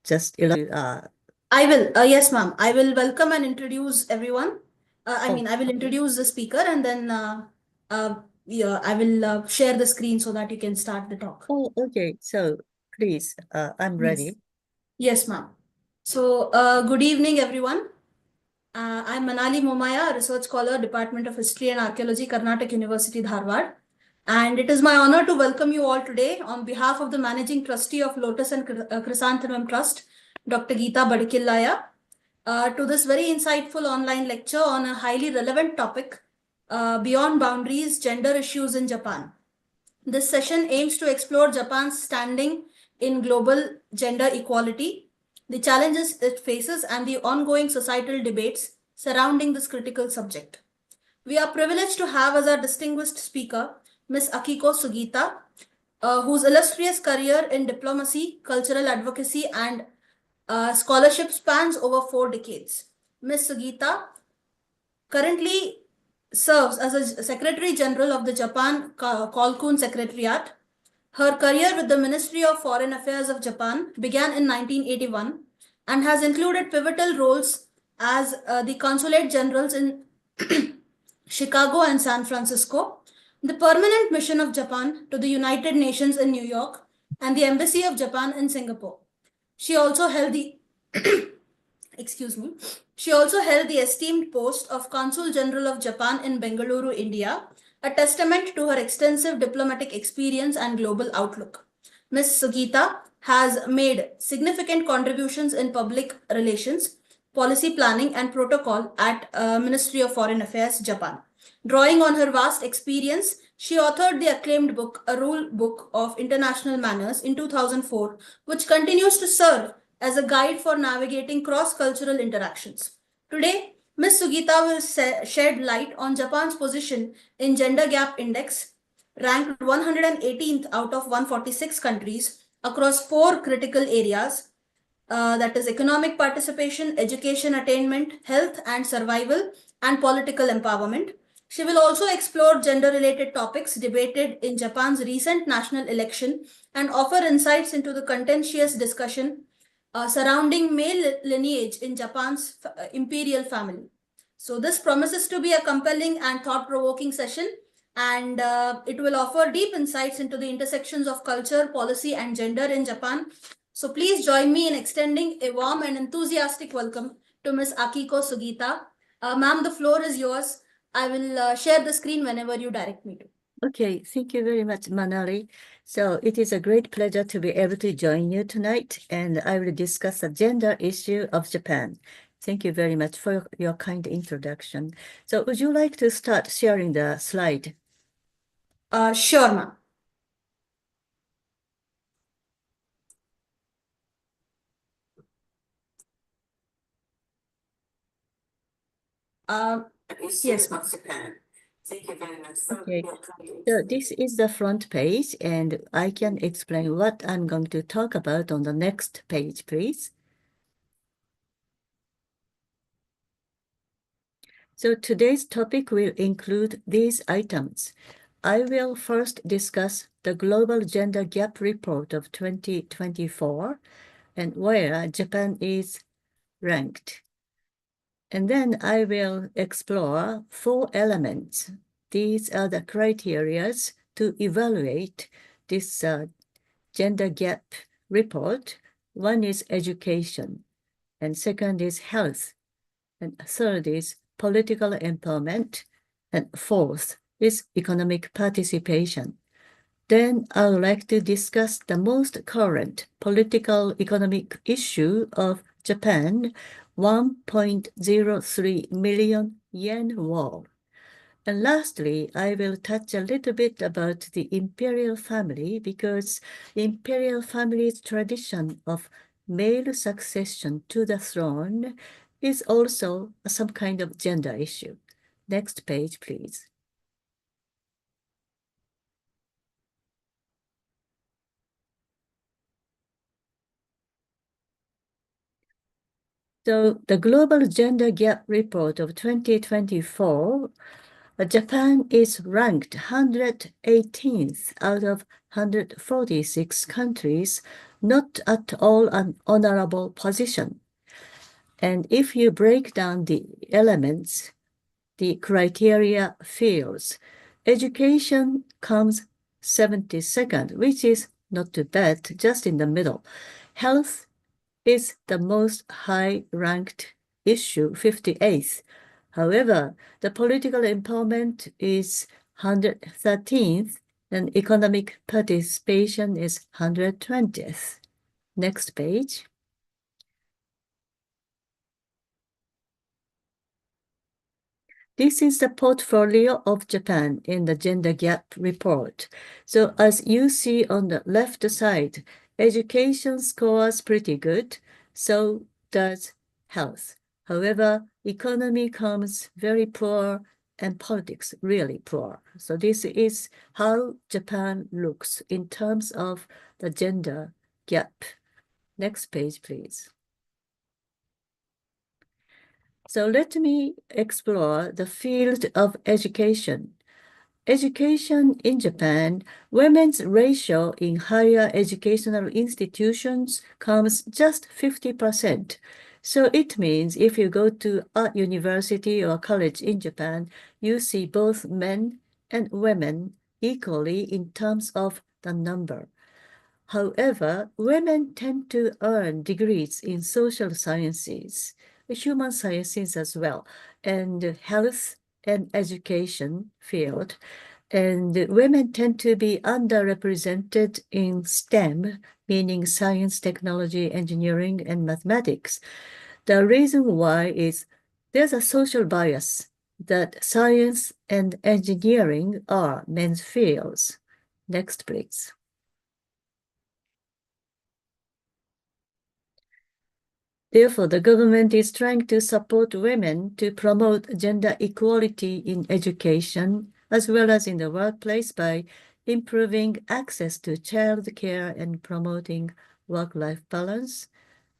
just I will, yes, ma'am. I will welcome and introduce everyone. Oh, I will introduce the speaker and then yeah, I will share the screen so that you can start the talk. okay. So please, I'm Yes. ready. Yes, ma'am. So, good evening, everyone. I'm Manali Momaya, a research scholar, Department of History and Archaeology, Karnataka University, Dharwad. And it is my honor to welcome you all today on behalf of the Managing Trustee of Lotus and Chrysanthemum Trust, Dr. Geeta Badikillaya, to this very insightful online lecture on a highly relevant topic, Beyond Boundaries, Gender Issues in Japan. This session aims to explore Japan's standing in global gender equality, the challenges it faces, and the ongoing societal debates surrounding this critical subject. We are privileged to have as our distinguished speaker Ms. Akiko Sugita, whose illustrious career in diplomacy, cultural advocacy, and scholarship spans over 4 decades. Ms. Sugita currently serves as a Secretary General of the Japan Kalkun Secretariat. Her career with the Ministry of Foreign Affairs of Japan began in 1981 and has included pivotal roles as the Consulate Generals in Chicago and San Francisco, the Permanent Mission of Japan to the United Nations in New York, and the Embassy of Japan in Singapore. She also held the excuse me. She also held the esteemed post of Consul General of Japan in Bengaluru, India, a testament to her extensive diplomatic experience and global outlook. Ms. Sugita has made significant contributions in public relations, policy planning, and protocol at Ministry of Foreign Affairs, Japan. Drawing on her vast experience, she authored the acclaimed book, A Rule Book of International Manners, in 2004, which continues to serve as a guide for navigating cross-cultural interactions. Today, Ms. Sugita will shed light on Japan's position in Gender Gap Index, ranked 118th out of 146 countries across 4 critical areas, that is economic participation, education attainment, health and survival, and political empowerment. She will also explore gender-related topics debated in Japan's recent national election and offer insights into the contentious discussion surrounding male lineage in Japan's imperial family. So this promises to be a compelling and thought-provoking session, and it will offer deep insights into the intersections of culture, policy, and gender in Japan. So please join me in extending a warm and enthusiastic welcome to Ms. Akiko Sugita. Ma'am, the floor is yours. I will share the screen whenever you direct me to. Okay, thank you very much, Manali. So it is a great pleasure to be able to join you tonight, and I will discuss the gender issue of Japan. Thank you very much for your kind introduction. So would you like to start sharing the slide? Sure, ma'am. Yes, ma'am. Thank you very much. Okay, so this is the front page, and I can explain what I'm going to talk about on the next page, please. So today's topic will include these items. I will first discuss the Global Gender Gap Report of 2024 and where Japan is ranked. And then I will explore 4 elements. These are the criteria to evaluate this gender gap report. One is education, and second is health, and third is political empowerment, and fourth is economic participation. Then I would like to discuss the most current political economic issue of Japan, 1.03 million yen war. And lastly, I will touch a little bit about the imperial family because the imperial family's tradition of male succession to the throne is also some kind of gender issue. Next page, please. So the Global Gender Gap Report of 2024, Japan is ranked 118th out of 146 countries not at all an honorable position. And if you break down the elements, the criteria fails. Education comes 72nd, which is not too bad, just in the middle. Health is the most high-ranked issue, 58th. However, the political empowerment is 113th, and economic participation is 120th. Next page. This is the portfolio of Japan in the gender gap report. So as you see on the left side, education scores pretty good, so does health. However, economy comes very poor and politics really poor. So this is how Japan looks in terms of the gender gap. Next page, please. So let me explore the field of education. Education in Japan, women's ratio in higher educational institutions comes just 50%. So it means if you go to a university or college in Japan, you see both men and women equally in terms of the number. However, women tend to earn degrees in social sciences, human sciences as well, and health and education field. And women tend to be underrepresented in STEM, meaning science, technology, engineering, and mathematics. The reason why is there's a social bias that science and engineering are men's fields. Next, please. Therefore, the government is trying to support women to promote gender equality in education as well as in the workplace by improving access to child care and promoting work-life balance.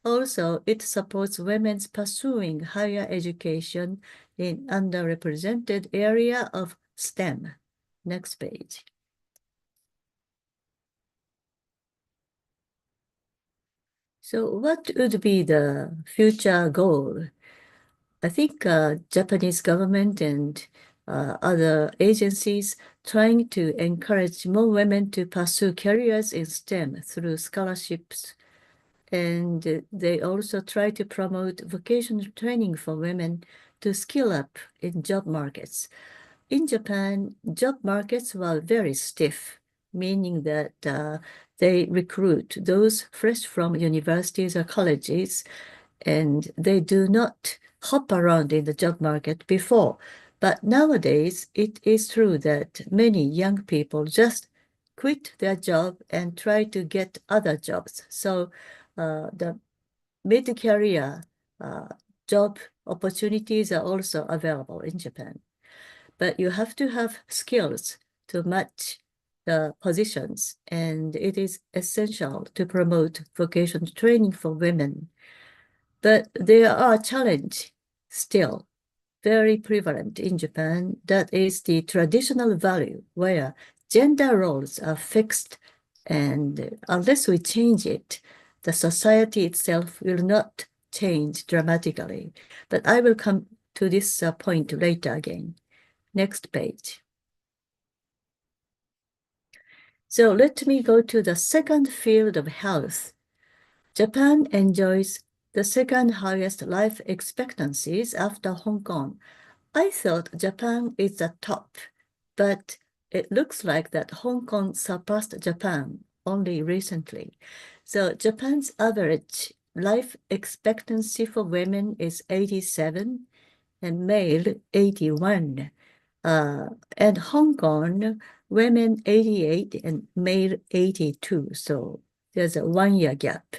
Also, it supports women's pursuing higher education in underrepresented area of STEM. Next page. So what would be the future goal? I think Japanese government and other agencies trying to encourage more women to pursue careers in STEM through scholarships. And they also try to promote vocational training for women to skill up in job markets. In Japan, job markets were very stiff, meaning that they recruit those fresh from universities or colleges, and they do not hop around in the job market before. But nowadays, it is true that many young people just quit their job and try to get other jobs. So the mid-career job opportunities are also available in Japan. But you have to have skills to match the positions, and it is essential to promote vocational training for women. But there are challenges still very prevalent in Japan. That is the traditional value where gender roles are fixed, and unless we change it, the society itself will not change dramatically. But I will come to this point later again. Next page. So let me go to the second field of health. Japan enjoys the second highest life expectancies after Hong Kong. I thought Japan is the top, but it looks like that Hong Kong surpassed Japan only recently. So Japan's average life expectancy for women is 87 and male 81. And Hong Kong, women 88 and male 82. So there's a 1-year gap.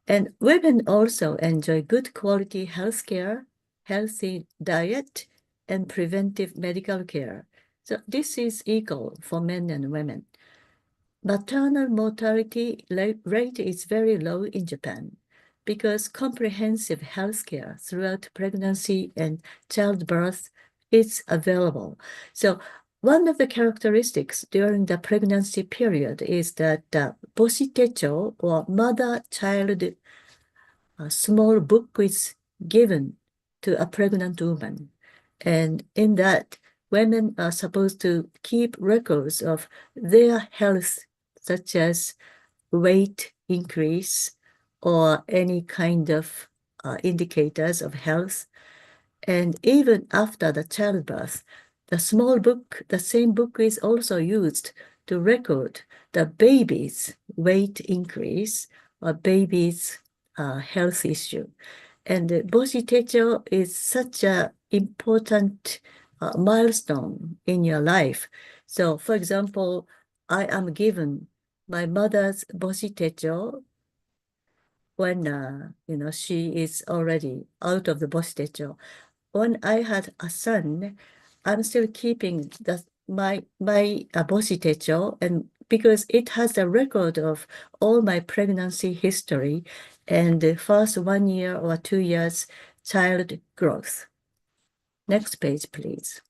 And women also enjoy good quality healthcare, healthy diet, and preventive medical care. So this is equal for men and women. Maternal mortality rate is very low in Japan because comprehensive healthcare throughout pregnancy and childbirth is available. So one of the characteristics during the pregnancy period is that Boshitecho, or mother-child small book, is given to a pregnant woman. And in that, women are supposed to keep records of their health, such as weight increase or any kind of indicators of health. And even after the childbirth, the same book is also used to record the baby's weight increase or baby's health issue. And Boshitecho is such an important milestone in your life. So, for example, I am given my mother's Boshitecho when she is already out of the Boshitecho. When I had a son, I'm still keeping my Boshitecho, and because it has a record of all my pregnancy history and the first 1 year or 2 years child growth. Next page, please.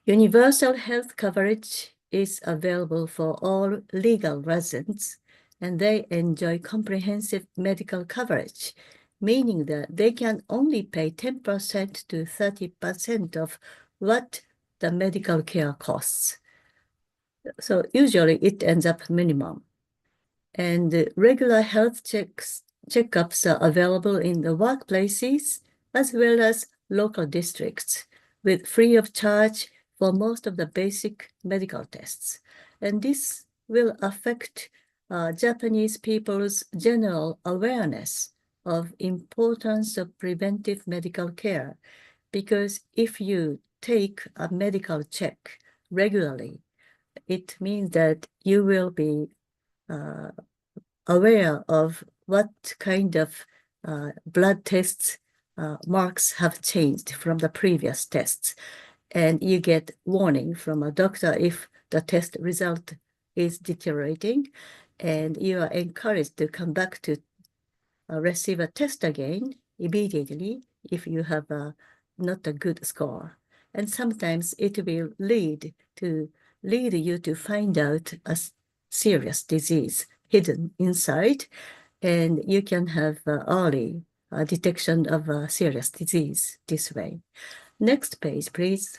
Universal health coverage is available for all legal residents, and they enjoy comprehensive medical coverage, meaning that they can only pay 10% to 30% of what the medical care costs. So usually it ends up minimum. And regular health checkups are available in the workplaces as well as local districts with free of charge for most of the basic medical tests. And this will affect Japanese people's general awareness of importance of preventive medical care, because if you take a medical check regularly, it means that you will be aware of what kind of blood tests marks have changed from the previous tests. And you get warning from a doctor if the test result is deteriorating, and you are encouraged to come back to receive a test again immediately if you have not a good score. And sometimes it will lead you to find out a serious disease hidden inside, and you can have early detection of a serious disease this way. Next page, please.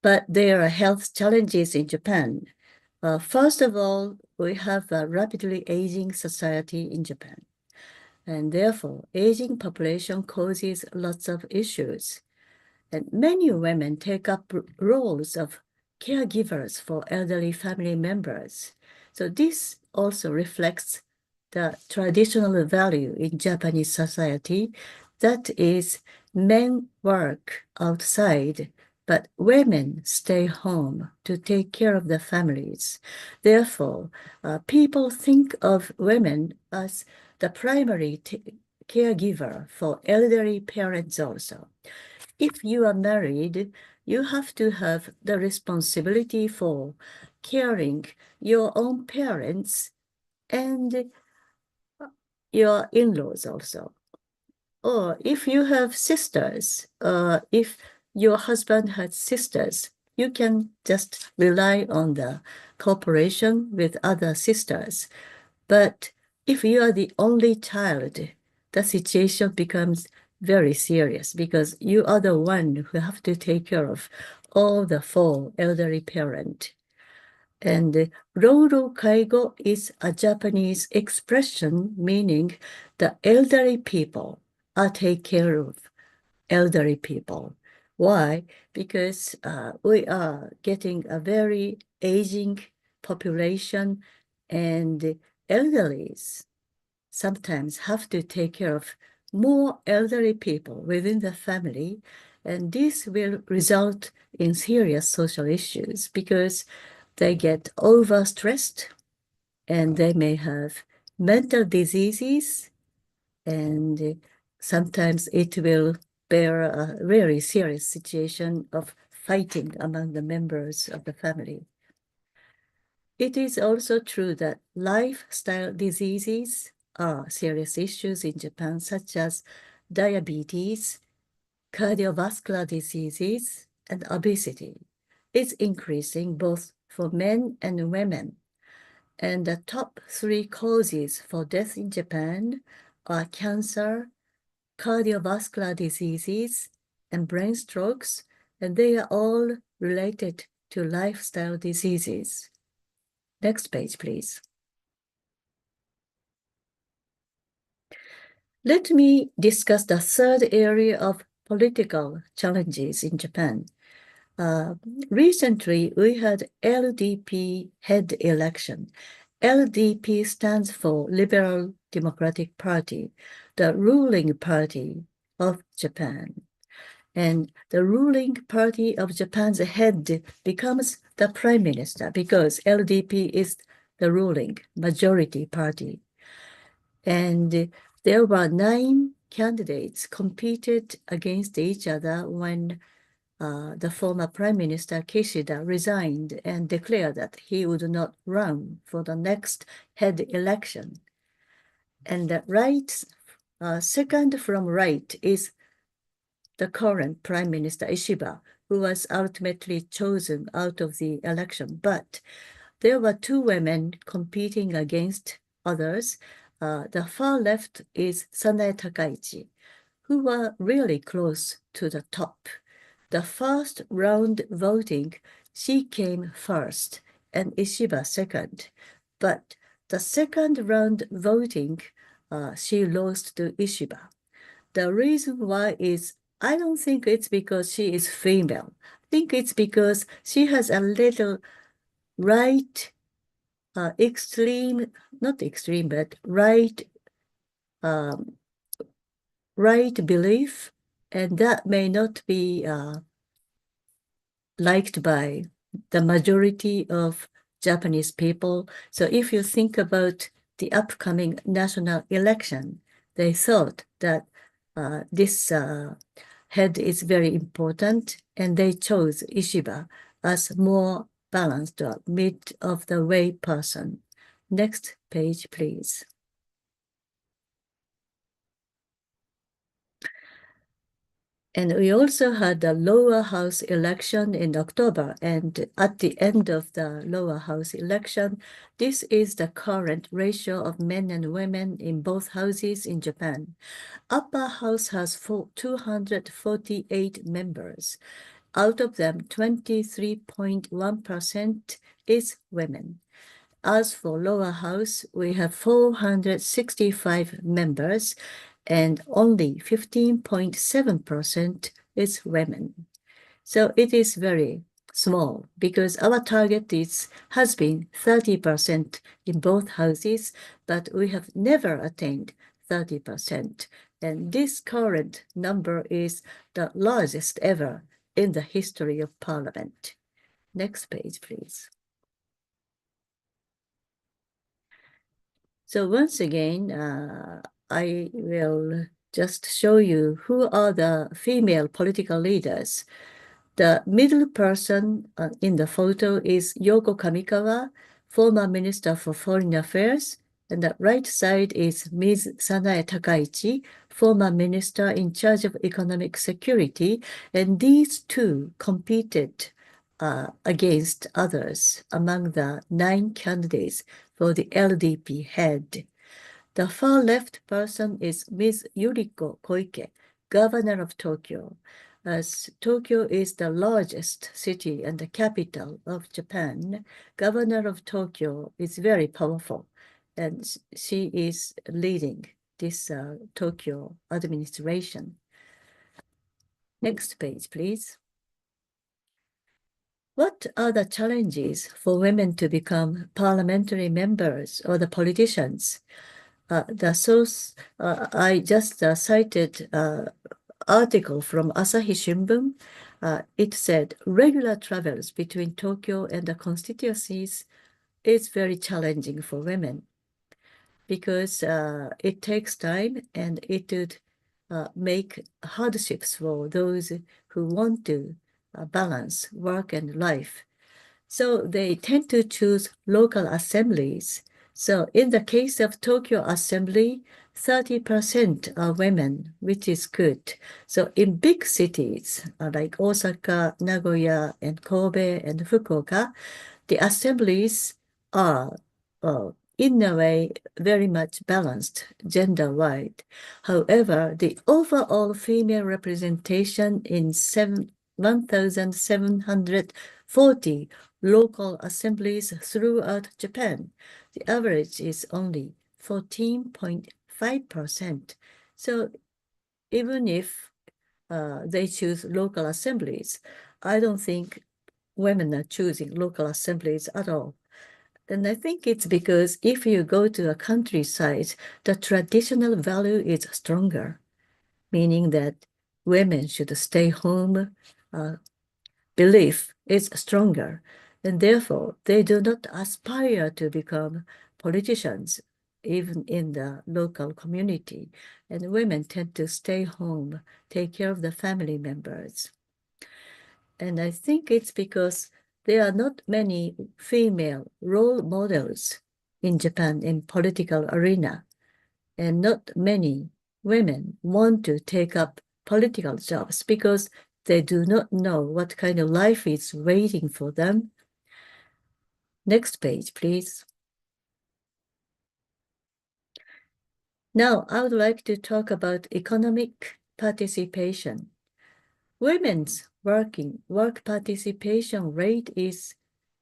But there are health challenges in Japan. First of all, we have a rapidly aging society in Japan, and therefore aging population causes lots of issues. And many women take up roles of caregivers for elderly family members. So this also reflects the traditional value in Japanese society, that is, men work outside, but women stay home to take care of their families. Therefore, people think of women as the primary caregiver for elderly parents also. If you are married, you have to have the responsibility for caring your own parents and your in-laws also. Or if you have sisters, if your husband has sisters, you can just rely on the cooperation with other sisters. But if you are the only child, the situation becomes very serious because you are the one who have to take care of all the 4 elderly parents. And Roro Kaigo is a Japanese expression meaning the elderly people are take care of elderly people. Why? Because we are getting a very aging population, and elderlies sometimes have to take care of more elderly people within the family, and this will result in serious social issues because they get overstressed and they may have mental diseases, and sometimes it will bear a very serious situation of fighting among the members of the family. It is also true that lifestyle diseases are serious issues in Japan, such as diabetes, cardiovascular diseases, and obesity is increasing both for men and women. And the top 3 causes for death in Japan are cancer, cardiovascular diseases, and brain strokes, and they are all related to lifestyle diseases. Next page, please. Let me discuss the third area of political challenges in Japan. Recently, we had LDP head election. LDP stands for Liberal Democratic Party, the ruling party of Japan. And the ruling party of Japan's head becomes the prime minister because LDP is the ruling majority party. And there were 9 candidates competed against each other when the former Prime Minister Kishida resigned and declared that he would not run for the next head election. And the second from right is the current Prime Minister Ishiba, who was ultimately chosen out of the election. But there were 2 women competing against others. The far left is Sanae Takaichi, who were really close to the top. The first round voting, she came first and Ishiba second. But the second round voting, she lost to Ishiba. The reason why is, I don't think it's because she is female. I think it's because she has a little right, extreme, not extreme, but right belief, and that may not be liked by the majority of Japanese people. So if you think about the upcoming national election, they thought that this head is very important, and they chose Ishiba as more balanced or mid-of-the-way person. Next page, please. And we also had the lower house election in October. And at the end of the lower house election, this is the current ratio of men and women in both houses in Japan. Upper house has 248 members. Out of them, 23.1% is women. As for lower house, we have 465 members, and only 15.7% is women. So it is very small because our target has been 30% in both houses, but we have never attained 30%. And this current number is the largest ever in the history of Parliament. Next page, please. So once again, I will just show you who are the female political leaders. The middle person in the photo is Yoko Kamikawa, former Minister for Foreign Affairs, and the right side is Ms. Sanae Takaichi, former Minister in charge of Economic Security, and these 2 competed against others among the 9 candidates for the LDP head. The far left person is Ms. Yuriko Koike, governor of Tokyo. As Tokyo is the largest city and the capital of Japan, governor of Tokyo is very powerful, and she is leading this Tokyo administration. Next page, please. What are the challenges for women to become parliamentary members or the politicians? The source, I just cited article from Asahi Shimbun. It said regular travels between Tokyo and the constituencies is very challenging for women because it takes time and it would make hardships for those who want to balance work and life. So they tend to choose local assemblies. So in the case of Tokyo Assembly, 30% are women, which is good. So in big cities like Osaka, Nagoya, and Kobe, and Fukuoka, the assemblies are, in a way, very much balanced gender-wide. However, the overall female representation in 1,740 local assemblies throughout Japan, the average is only 14.5%. So even if they choose local assemblies, I don't think women are choosing local assemblies at all. And I think it's because if you go to a countryside, the traditional value is stronger, meaning that women should stay home belief is stronger. And therefore, they do not aspire to become politicians, even in the local community. And women tend to stay home, take care of the family members. And I think it's because there are not many female role models in Japan in political arena, and not many women want to take up political jobs because they do not know what kind of life is waiting for them. Next page, please. Now, I would like to talk about economic participation. Women's work participation rate is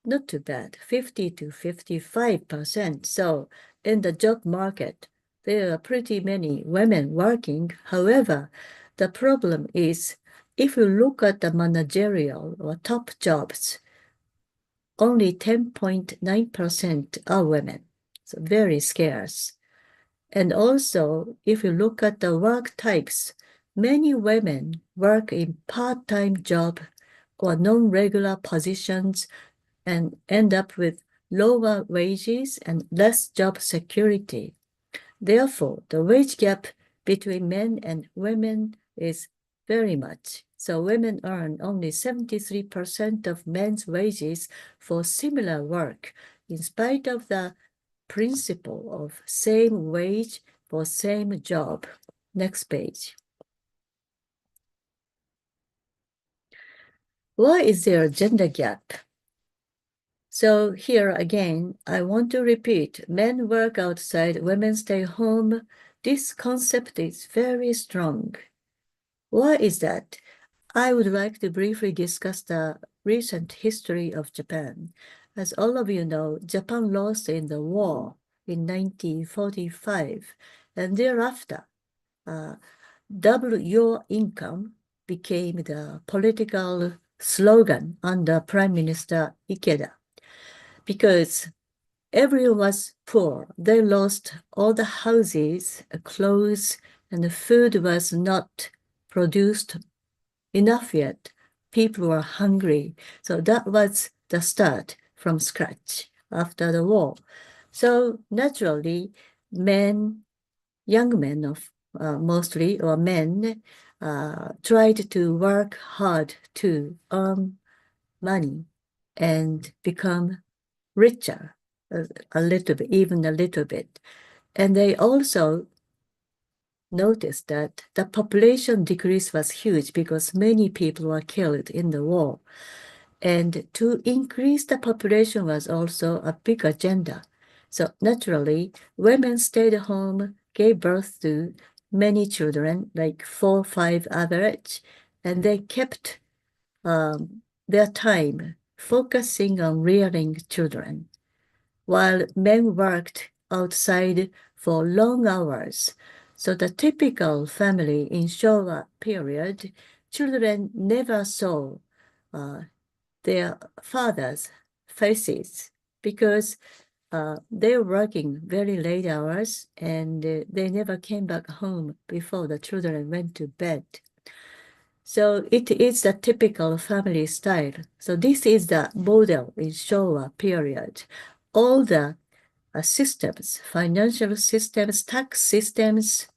not too bad, 50 to 55%. So in the job market, there are pretty many women working. However, the problem is if you look at the managerial or top jobs, only 10.9% are women. So very scarce. And also, if you look at the work types, many women work in part-time job or non-regular positions and end up with lower wages and less job security. Therefore, the wage gap between men and women is very much. So women earn only 73% of men's wages for similar work, in spite of the principle of same wage for same job. Next page. Why is there a gender gap? So here again, I want to repeat, men work outside, women stay home. This concept is very strong. Why is that? I would like to briefly discuss the recent history of Japan. As all of you know, Japan lost in the war in 1945, and thereafter, double your income became the political slogan under Prime Minister Ikeda. Because everyone was poor. They lost all the houses, clothes, and the food was not produced enough yet. People were hungry. So that was the start from scratch after the war. So naturally, men, young men of mostly, or men, tried to work hard to earn money and become richer a little bit, even a little bit. And they also noticed that the population decrease was huge because many people were killed in the war. And to increase the population was also a big agenda. So naturally, women stayed home, gave birth to many children, like 4 or 5 average, and they kept their time focusing on rearing children, while men worked outside for long hours. So the typical family in Showa period, children never saw their fathers' faces because they were working very late hours and they never came back home before the children went to bed. So it is the typical family style. So this is the model in Showa period. All the systems, financial systems, tax systems,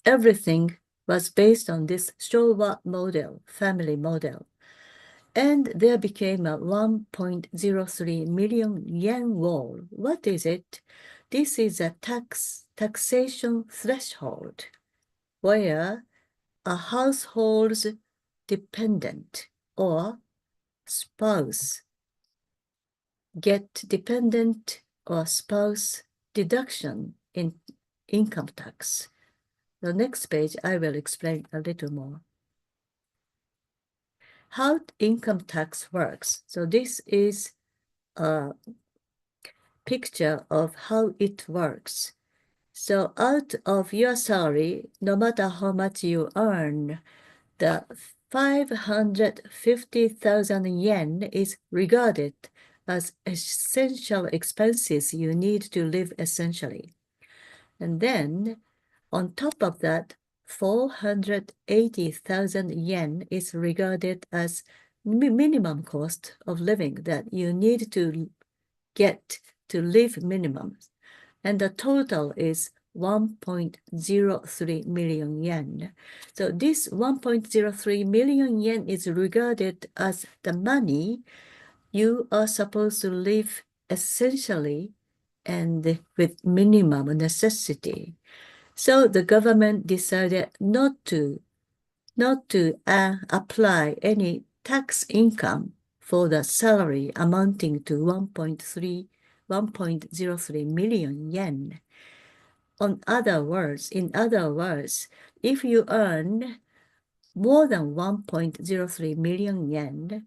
everything was based on this Showa model, family model. And there became a 1.03 million yen wall. What is it? This is a taxation threshold where a household's dependent or spouse get dependent or spouse deduction in income tax. The next page, I will explain a little more. How income tax works. So this is a picture of how it works. So out of your salary, no matter how much you earn, the 550,000 yen is regarded as essential expenses you need to live essentially. And then on top of that, 480,000 yen is regarded as minimum cost of living that you need to get to live minimum. And the total is 1.03 million yen. So this 1.03 million yen is regarded as the money you are supposed to live essentially and with minimum necessity. So the government decided not to apply any tax income for the salary amounting to 1.03 million yen. In other words, if you earn more than 1.03 million yen,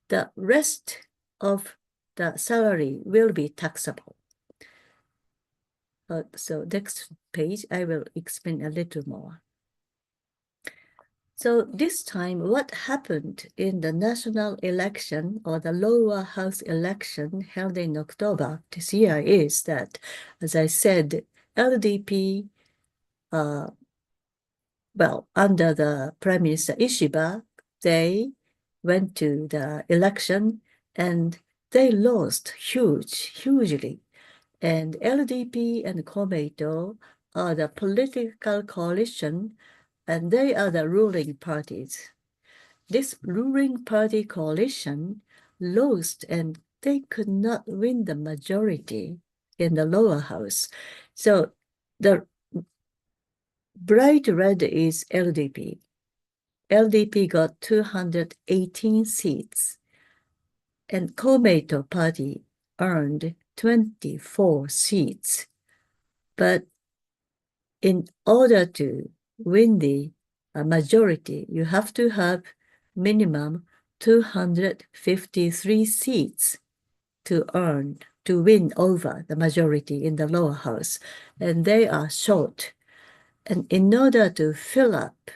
the rest of the salary will be taxable. So next page, I will explain a little more. So this time, what happened in the national election or the lower house election held in October this year is that, as I said, LDP, under the Prime Minister Ishiba, they went to the election and they lost hugely. And LDP and Komeito are the political coalition, and they are the ruling parties. This ruling party coalition lost, and they could not win the majority in the lower house. So the bright red is LDP. LDP got 218 seats, and Komeito party earned 24 seats. But in order to win the majority, you have to have minimum 253 seats to win over the majority in the lower house. And they are short. And in order to fill up,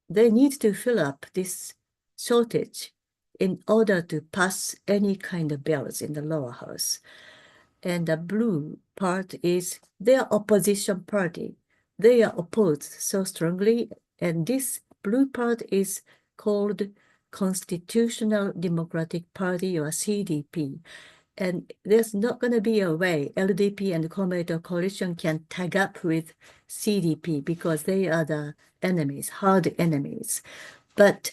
they need to fill up this shortage in order to pass any kind of bills in the lower house. And the blue part is their opposition party. They are opposed so strongly, and this blue part is called Constitutional Democratic Party, or CDP. And there's not going to be a way LDP and Komeito coalition can tag up with CDP because they are the enemies, hard enemies. But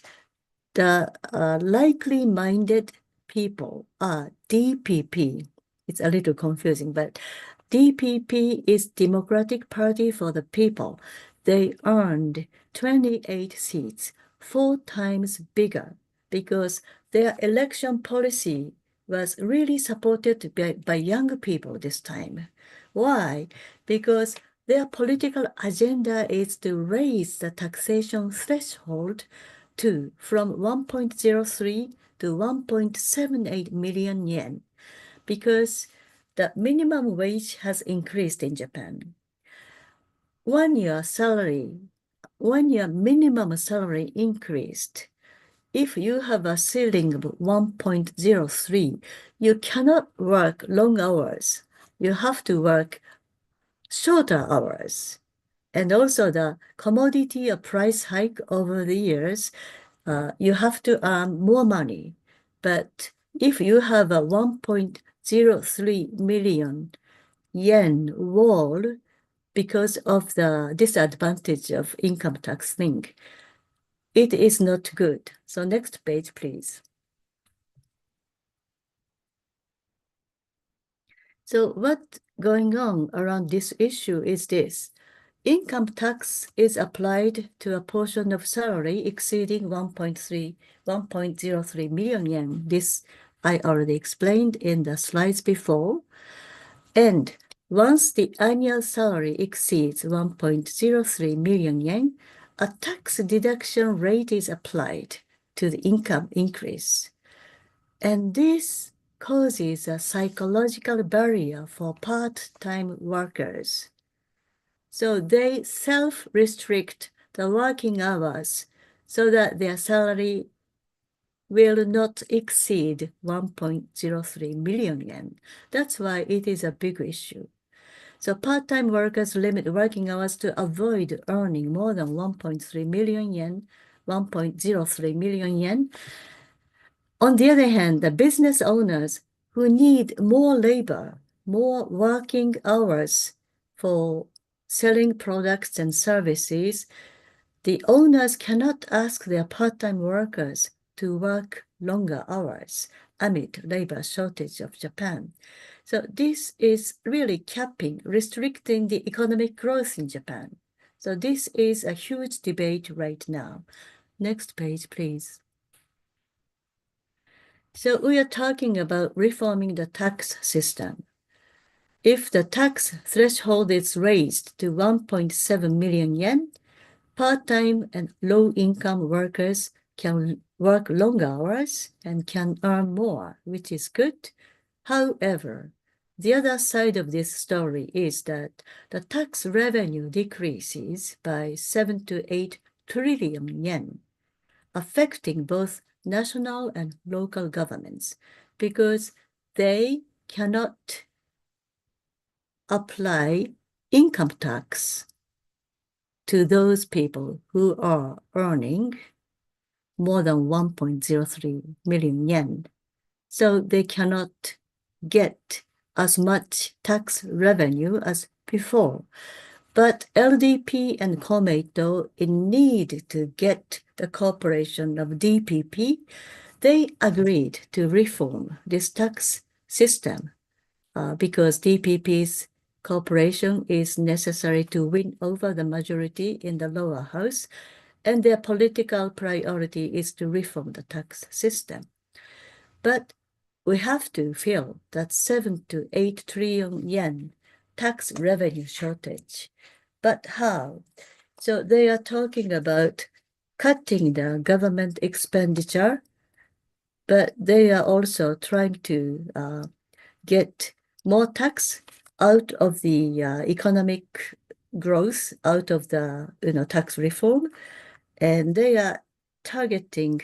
the likely-minded people are DPP. It's a little confusing, but DPP is Democratic Party for the People. They earned 28 seats, 4 times bigger, because their election policy was really supported by young people this time. Why? Because their political agenda is to raise the taxation threshold from 1.03 to 1.78 million yen, because the minimum wage has increased in Japan. When your minimum salary increased, if you have a ceiling of 1.03, you cannot work long hours. You have to work shorter hours. And also the commodity price hike over the years, you have to earn more money. But if you have a 1.03 million yen wall because of the disadvantage of income tax thing, it is not good. So next page, please. So what's going on around this issue is this. Income tax is applied to a portion of salary exceeding 1.03 million yen. This I already explained in the slides before. And once the annual salary exceeds 1.03 million yen, a tax deduction rate is applied to the income increase. And this causes a psychological barrier for part-time workers. So they self-restrict the working hours so that their salary will not exceed 1.03 million yen. That's why it is a big issue. So part-time workers limit working hours to avoid earning more than 1.3 million yen, 1.03 million yen. On the other hand, the business owners who need more labor, more working hours for selling products and services, the owners cannot ask their part-time workers to work longer hours amid labor shortage of Japan. So this is really capping, restricting the economic growth in Japan. So this is a huge debate right now. Next page, please. So we are talking about reforming the tax system. If the tax threshold is raised to 1.7 million yen, part-time and low-income workers can work longer hours and can earn more, which is good. However, the other side of this story is that the tax revenue decreases by 7 to 8 trillion yen, affecting both national and local governments because they cannot apply income tax to those people who are earning more than 1.03 million yen. So they cannot get as much tax revenue as before. But LDP and Komeito, in need to get the cooperation of DPP, they agreed to reform this tax system because DPP's cooperation is necessary to win over the majority in the lower house, and their political priority is to reform the tax system. But we have to fill that 7 to 8 trillion yen tax revenue shortage. But how? So they are talking about cutting the government expenditure, but they are also trying to get more tax out of the economic growth, out of the tax reform, and they are targeting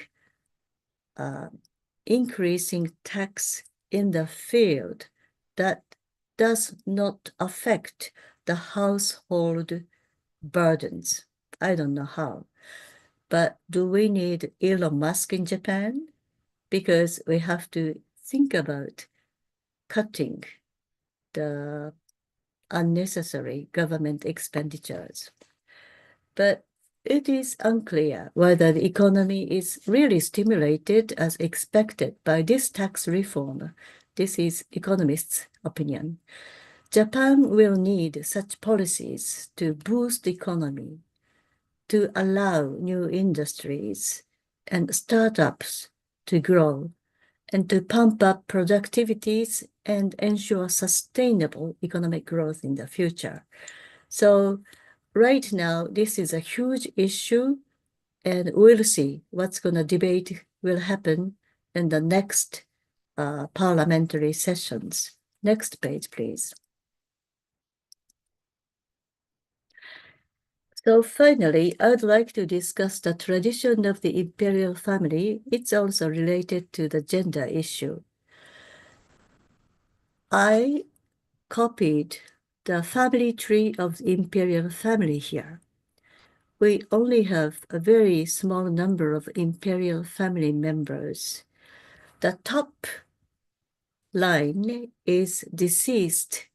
increasing tax in the field that does not affect the household burdens. I don't know how. But do we need Elon Musk in Japan? Because we have to think about cutting the unnecessary government expenditures. But it is unclear whether the economy is really stimulated as expected by this tax reform. This is economists' opinion. Japan will need such policies to boost the economy, to allow new industries and startups to grow, and to pump up productivities and ensure sustainable economic growth in the future. So right now, this is a huge issue, and we'll see what's going to debate will happen in the next parliamentary sessions. Next page, please. So finally, I'd like to discuss the tradition of the imperial family. It's also related to the gender issue. I copied the family tree of the imperial family here. We only have a very small number of imperial family members. The top line is deceased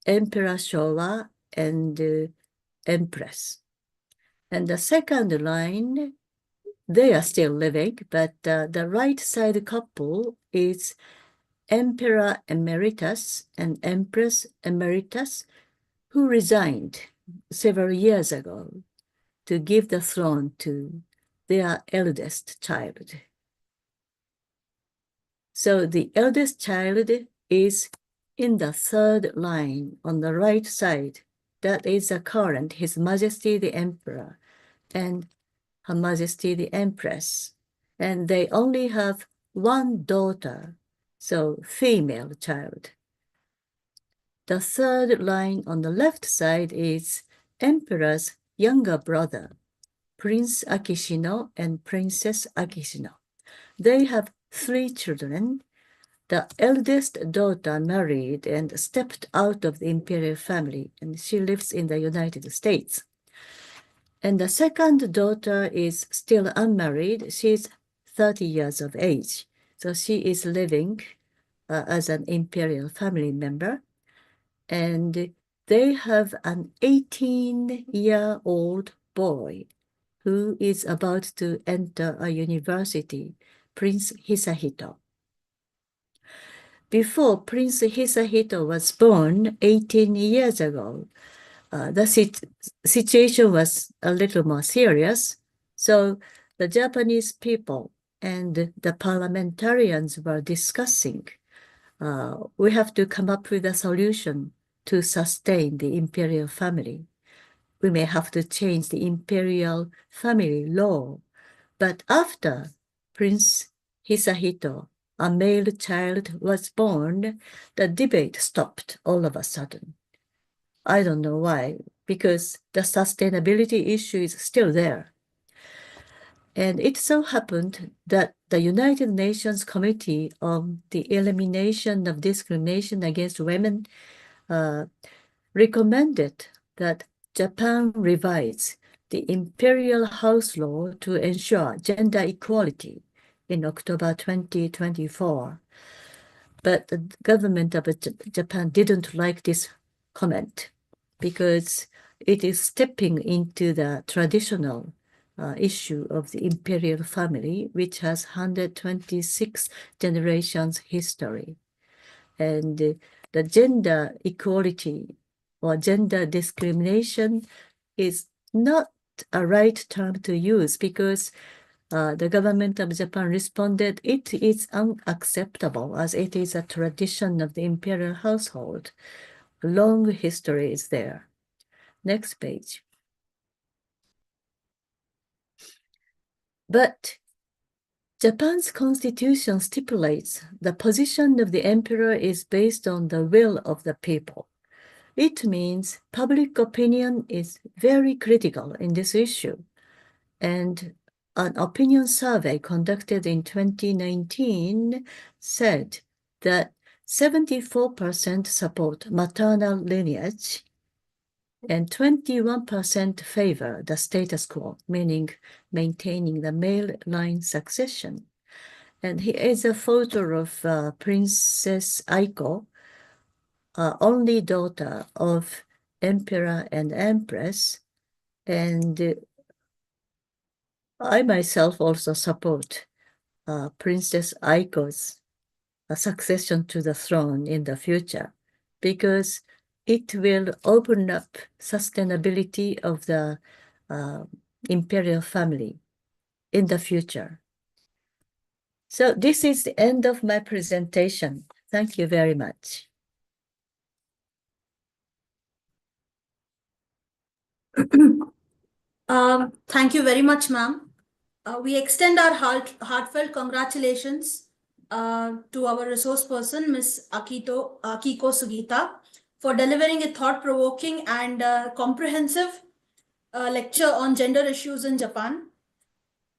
Emperor Showa and Empress. And the second line they are still living, but the right side couple is Emperor Emeritus and Empress Emeritus, who resigned several years ago to give the throne to their eldest child. So the eldest child is in the third line on the right side. That is the current, His Majesty the Emperor and Her Majesty the Empress. And they only have one daughter, so female child. The third line on the left side is Emperor's younger brother, Prince Akishino and Princess Akishino. They have 3 children. The eldest daughter married and stepped out of the imperial family, and she lives in the United States. And the second daughter is still unmarried. She's 30 years of age. So she is living as an imperial family member. And they have an 18-year-old boy who is about to enter a university, Prince Hisahito. Before Prince Hisahito was born 18 years ago, the situation was a little more serious. So the Japanese people and the parliamentarians were discussing, we have to come up with a solution to sustain the imperial family. We may have to change the imperial family law. But after Prince Hisahito, a male child, was born, the debate stopped all of a sudden. I don't know why, because the sustainability issue is still there. And it so happened that the United Nations Committee on the Elimination of Discrimination Against Women recommended that Japan revise the imperial house law to ensure gender equality in October 2024. But the government of Japan didn't like this comment because it is stepping into the traditional issue of the imperial family, which has 126 generations history. And the gender equality or gender discrimination is not a right term to use because the government of Japan responded, it is unacceptable as it is a tradition of the imperial household. A long history is there. Next page. But Japan's constitution stipulates the position of the emperor is based on the will of the people. It means public opinion is very critical in this issue. And an opinion survey conducted in 2019 said that 74% support maternal lineage and 21% favor the status quo, meaning maintaining the male line succession. And here is a photo of Princess Aiko, only daughter of Emperor and Empress. And I myself also support Princess Aiko's succession to the throne in the future because it will open up sustainability of the imperial family in the future. So this is the end of my presentation. Thank you very much. Thank you very much, ma'am. We extend our heartfelt congratulations to our resource person, Ms. Akiko Sugita, for delivering a thought-provoking and comprehensive lecture on gender issues in Japan.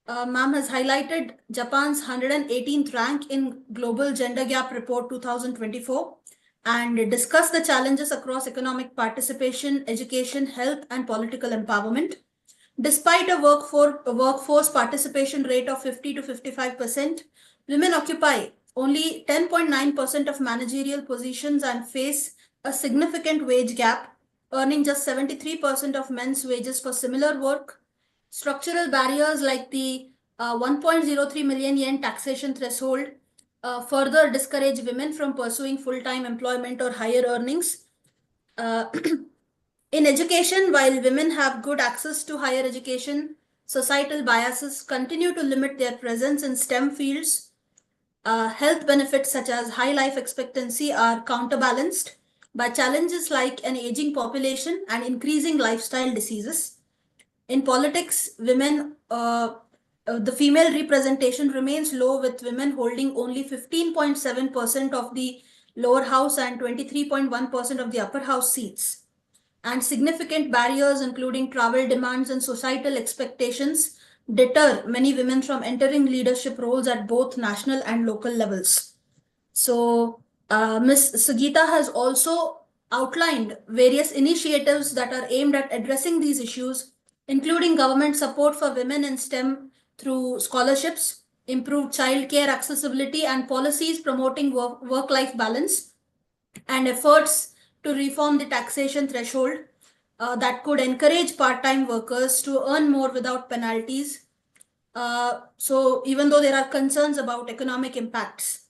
Ma'am has highlighted Japan's 118th rank in Global Gender Gap Report 2024 and discussed the challenges across economic participation, education, health, and political empowerment. Despite a workforce participation rate of 50 to 55%, women occupy only 10.9% of managerial positions and face a significant wage gap, earning just 73% of men's wages for similar work. Structural barriers like the 1.03 million yen taxation threshold further discourage women from pursuing full-time employment or higher earnings. In education, while women have good access to higher education, societal biases continue to limit their presence in STEM fields. Health benefits such as high life expectancy are counterbalanced by challenges like an aging population and increasing lifestyle diseases. In politics, the female representation remains low, with women holding only 15.7% of the lower house and 23.1% of the upper house seats. And significant barriers, including travel demands and societal expectations, deter many women from entering leadership roles at both national and local levels. So, Ms. Sugita has also outlined various initiatives that are aimed at addressing these issues, including government support for women in STEM through scholarships, improved childcare accessibility, and policies promoting work-life balance, and efforts to reform the taxation threshold that could encourage part-time workers to earn more without penalties. So even though there are concerns about economic impacts.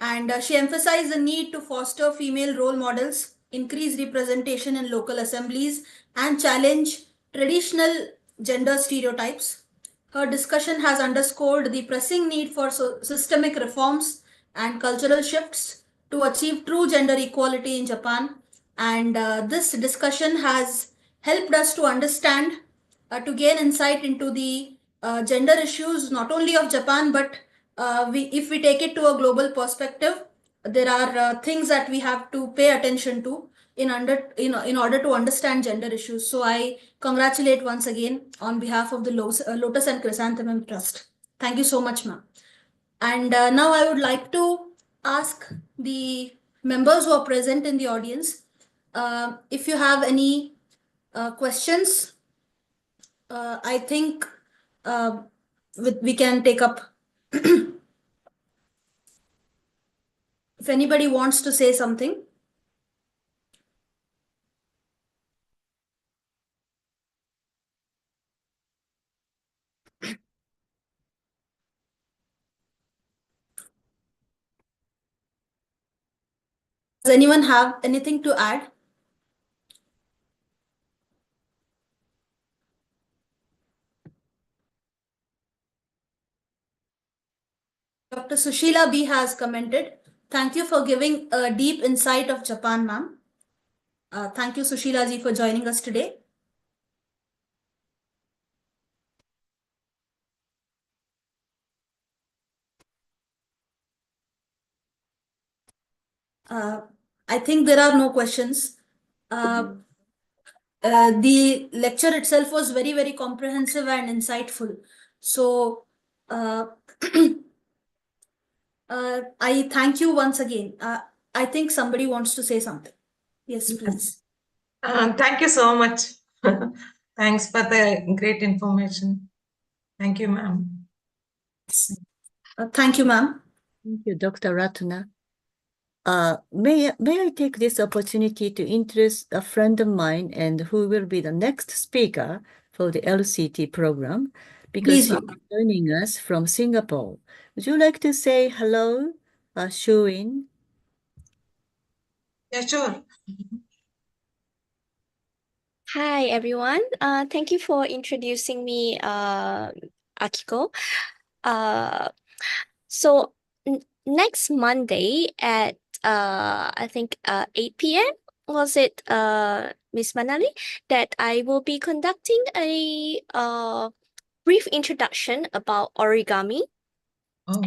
And she emphasized the need to foster female role models, increase representation in local assemblies, and challenge traditional gender stereotypes. Her discussion has underscored the pressing need for systemic reforms and cultural shifts to achieve true gender equality in Japan. And this discussion has helped us to understand, to gain insight into the gender issues, not only of Japan, but if we take it to a global perspective, there are things that we have to pay attention to in order to understand gender issues. So I congratulate once again on behalf of the Lotus and Chrysanthemum Trust. Thank you so much, ma'am. And now I would like to ask the members who are present in the audience, if you have any questions. I think we can take up. If anybody wants to say something. Does anyone have anything to add? Dr. Sushila B has commented, "Thank you for giving a deep insight of Japan, ma'am." Thank you, Sushila ji, for joining us today. I think there are no questions. The lecture itself was very, very comprehensive and insightful. So I thank you once again. I think somebody wants to say something. Yes, please. Thank you so much. Thanks for the great information. Thank you, ma'am. Thank you, ma'am. Thank you, Dr. Ratna. May I take this opportunity to introduce a friend of mine and who will be the next speaker for the LCT program, because Please, he's joining us from Singapore. Would you like to say hello, Shuin? Yeah, sure. Hi, everyone. Thank you for introducing me, Akiko. So next Monday at I think 8 p.m. was it, Miss Manali, that I will be conducting a brief introduction about origami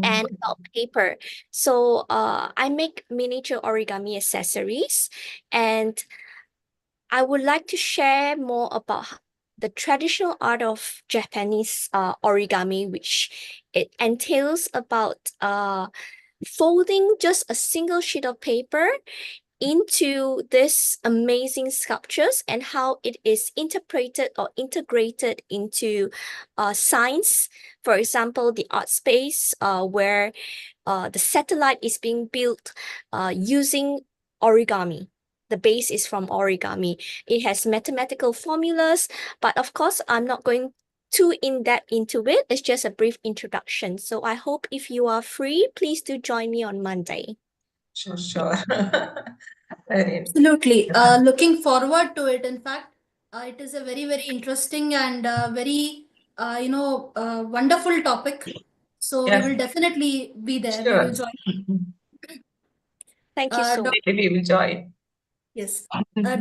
and about paper. So I make miniature origami accessories, and I would like to share more about the traditional art of Japanese origami, which it entails about folding just a single sheet of paper into this amazing sculptures, and how it is interpreted or integrated into science. For example, the art space where the satellite is being built using origami. The base is from origami. It has mathematical formulas, but of course, I'm not going too in-depth into it. It's just a brief introduction. So I hope if you are free, please do join me on Monday. Sure, sure. Very Absolutely. Looking forward to it. In fact, it is a very, very interesting and very, wonderful topic. So we Yes. will definitely be there. We will Sure. join. Thank you so much. Maybe we will join. Yes.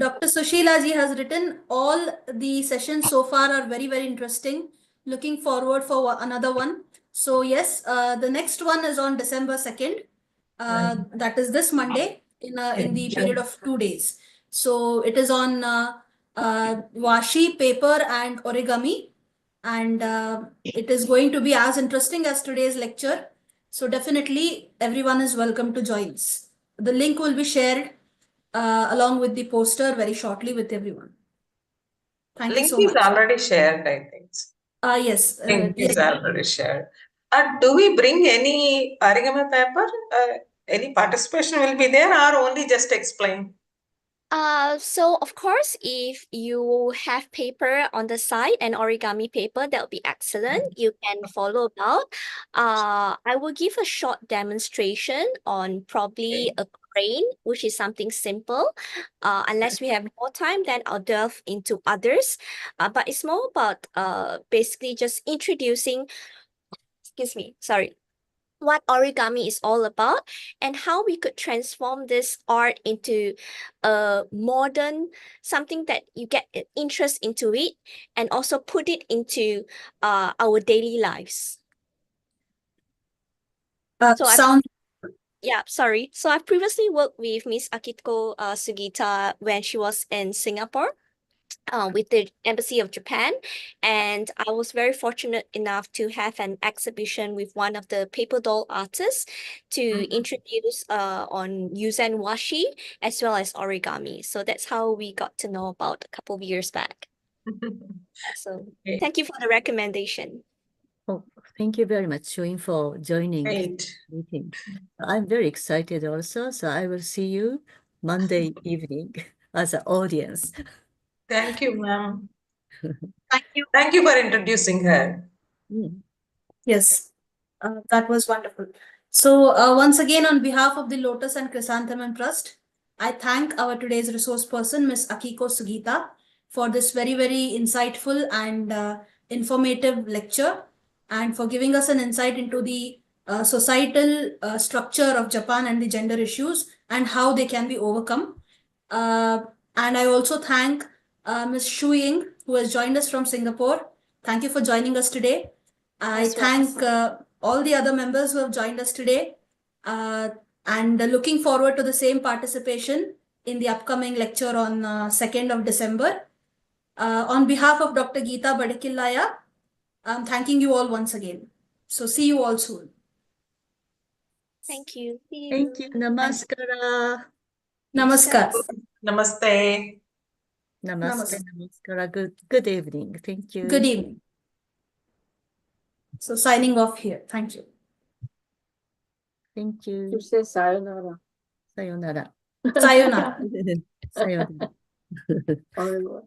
Dr. Sushila ji has written all the sessions so far are very, very interesting. Looking forward for another one. So yes, the next one is on December 2nd. That is this Monday in the period of 2 days. So it is on washi, paper and origami. And it is going to be as interesting as today's lecture. So definitely everyone is welcome to join us. The link will be shared along with the poster very shortly with everyone. Thank you Link so is much. already shared, I think. Yes. Link Yes. is already shared. Do we bring any origami paper? Any participation will be there or only just explain? So of course, if you have paper on the side and origami paper, that would be excellent. You can follow about. I will give a short demonstration on probably a crane, which is something simple. Unless we have more time, then I'll delve into others. But it's more about basically just introducing, excuse me, sorry, what origami is all about and how we could transform this art into a modern something that you get interest into it and also put it into our daily lives. So I've previously worked with Miss Akiko Sugita when she was in Singapore. With the Embassy of Japan, and I was very fortunate enough to have an exhibition with one of the paper doll artists to introduce on Yuzen washi as well as origami. So that's how we got to know about a couple of years back. So thank you for the recommendation. Oh, thank you very much, Shuin, for joining the Great. meeting. I'm very excited also, so I will see you Monday evening as an audience. Thank you, ma'am. Thank you. Thank you for introducing her. Yes, that was wonderful. So once again, on behalf of the Lotus and Chrysanthemum Trust, I thank our today's resource person, Ms. Akiko Sugita, for this very, very insightful and informative lecture and for giving us an insight into the societal structure of Japan and the gender issues and how they can be overcome. And I also thank Ms. Shu Ying, who has joined us from Singapore. Thank you for joining us today. I Most welcome. thank all the other members who have joined us today and looking forward to the same participation in the upcoming lecture on 2nd of December. On behalf of Dr. Geeta Badikillaya, I'm thanking you all once again. So see you all soon. Thank you. See Thank you. Namaskara. Namaskar. Namaste. Namaste. Namaskara. Good evening. Thank you. Good evening. So signing off here. Thank you. Thank you. You say sayonara. Sayonara. Sayonara. Sayonara. Sayonara. So,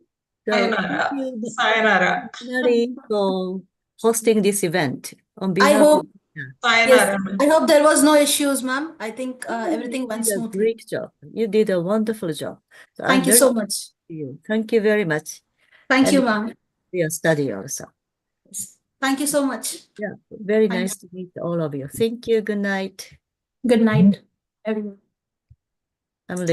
Sayonara. thank you, Sayonara. Nari, for hosting this event on I behalf hope, of yes, Sayonara. I hope there was no issues, ma'am. I think everything You went did a smoothly. great job. You did a wonderful job. So I'm Thank you very so much. to you. Thank you very much. Thank you, And ma'am. for your study also. Thank you so much. Yeah, very Thank nice to meet all of you. Thank you. Good night. Good night, everyone. I'm